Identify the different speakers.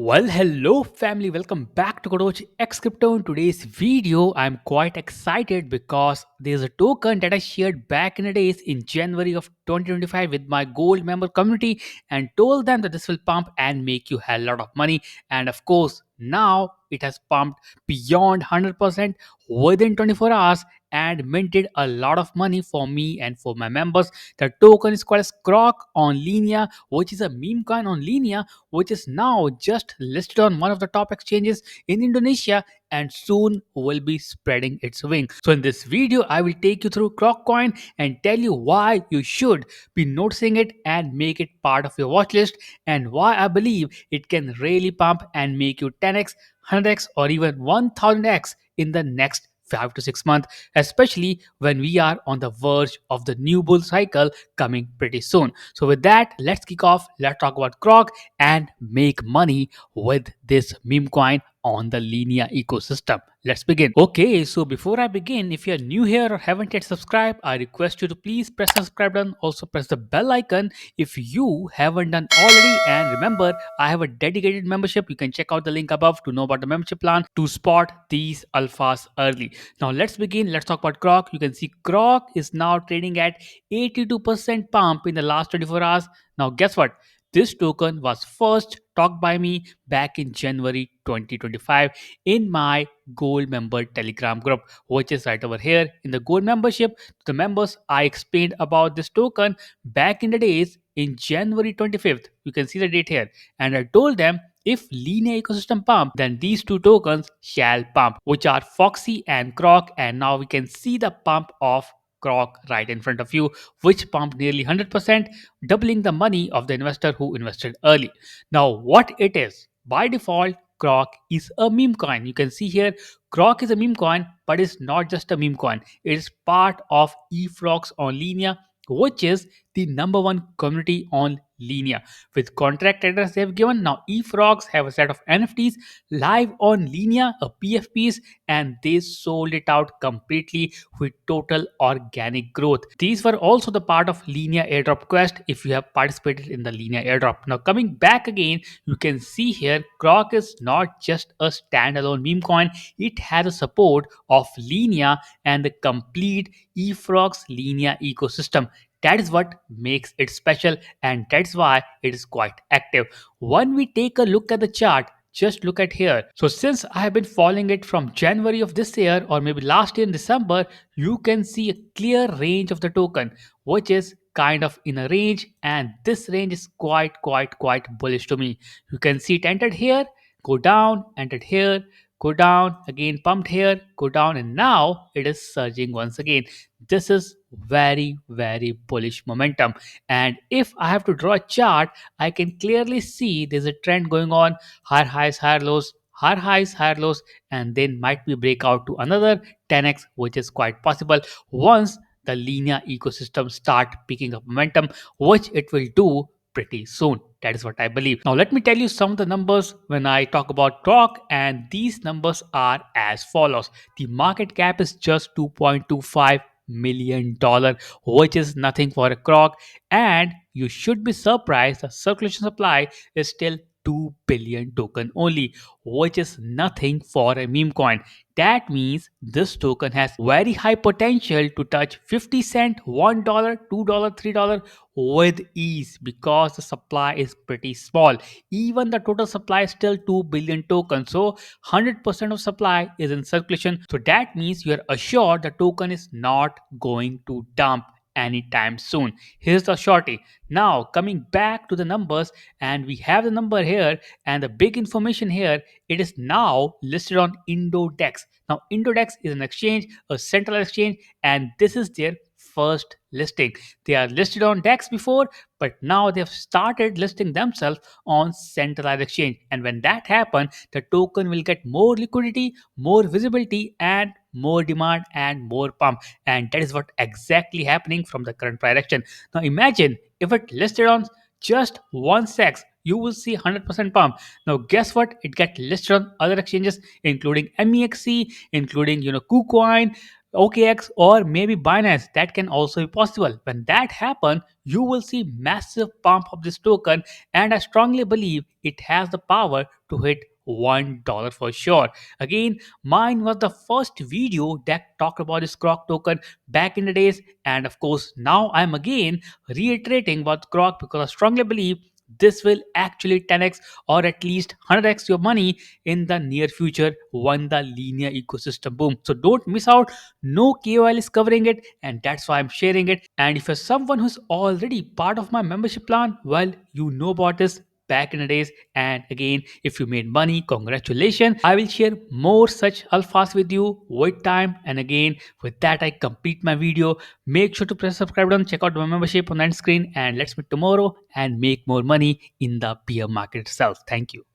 Speaker 1: Well, hello family, welcome back to Coach X Crypto. In today's video, I'm quite excited because there's a token that I shared back in the days in January of 2025 with my gold member community and told them that this will pump and make you a lot of money. And of course, now it has pumped beyond 100% within 24 hours and minted a lot of money for me and for my members. The token is called as Croc on Linea, which is a meme coin on Linea, which is now just listed on one of the top exchanges in Indonesia and soon will be spreading its wing. So in this video, I will take you through Croc coin and tell you why you should be noticing it and make it part of your watch list, and why I believe it can really pump and make you 10x, 100x or even 1000x in the next 5 to 6 months, especially when we are on the verge of the new bull cycle coming pretty soon. So with that, let's kick off. Let's talk about Croc and make money with this meme coin on the Linea ecosystem. Let's begin. Okay, so before I begin, if you're new here or haven't yet subscribed, I request you to please press the subscribe button. Also press the bell icon if you haven't done already. And remember, I have a dedicated membership. You can check out the link above to know about the membership plan to spot these alphas early. Now let's begin. Let's talk about Croc. You can see Croc is now trading at 82% pump in the last 24 hours. Now guess what? This token was first talked by me back in January 2025 in my gold member telegram group, which is right over here in the gold membership. To the members, I explained about this token back in the days in January 25th. You can see the date here. And I told them if linear ecosystem pump, then these two tokens shall pump, which are Foxy and Croc. And now we can see the pump of Croc right in front of you, which pumped nearly 100%, doubling the money of the investor who invested early. Now, what it is? By default, Croc is a meme coin. You can see here, Croc is a meme coin, but it's not just a meme coin. It is part of eFrogs on Linea, which is the number one community on Linea. With contract address they have given, now eFrogs have a set of NFTs live on Linea, a PFPs, and they sold it out completely with total organic growth. These were also the part of Linea airdrop quest if you have participated in the Linea airdrop. Now coming back again, you can see here Croc is not just a standalone meme coin, it has a support of Linea and the complete eFrogs Linea ecosystem. That is what makes it special, and that's why it is quite active. When we take a look at the chart, just look at here. So since I have been following it from January of this year or maybe last year in December, you can see a clear range of the token, which is kind of in a range, and this range is quite bullish to me. You can see it entered here, go down, entered here, go down, again pumped here, go down, and now it is surging once again. This is very bullish momentum. And if I have to draw a chart, I can clearly see there's a trend going on: higher highs, higher lows, higher highs, higher lows, and then might be breakout to another 10x, which is quite possible once the linear ecosystem start picking up momentum, which it will do pretty soon. That is what I believe. Now let me tell you some of the numbers when I talk about Croc, and these numbers are as follows. The market cap is just $2.25 million, which is nothing for a Croc, and you should be surprised the circulation supply is still 2 billion token only, which is nothing for a meme coin. That means this token has very high potential to touch 50 cent, $1, $2, $3 with ease because the supply is pretty small. Even the total supply is still 2 billion tokens. So 100% of supply is in circulation. So that means you are assured the token is not going to dump anytime soon. Here's the shorty. Now coming back to the numbers, and we have the number here and the big information here. It is now listed on Indodex. Now Indodex is an exchange, a central exchange, and this is their first listing. They are listed on DEX before, but now they have started listing themselves on centralized exchange. And when that happens, the token will get more liquidity, more visibility, and more demand and more pump. And that is what exactly happening from the current price action. Now imagine if it listed on just one sex, you will see 100% pump. Now guess what? It get listed on other exchanges, including MEXC, including KuCoin, OKX or maybe Binance. That can also be possible. When that happens, you will see massive pump of this token, and I strongly believe it has the power to hit $1 for sure. Again, mine was the first video that talked about this Croc token back in the days, and of course, now I'm again reiterating about Croc because I strongly believe this will actually 10x or at least 100x your money in the near future when the linear ecosystem boom. So don't miss out. No KOL is covering it, and that's why I'm sharing it. And if you're someone who's already part of my membership plan, well, you know about this back in the days. And again, if you made money, congratulations. I will share more such alphas with you with time. And again, with that, I complete my video. Make sure to press subscribe button, check out my membership on that screen, and let's meet tomorrow and make more money in the bear market itself. Thank you.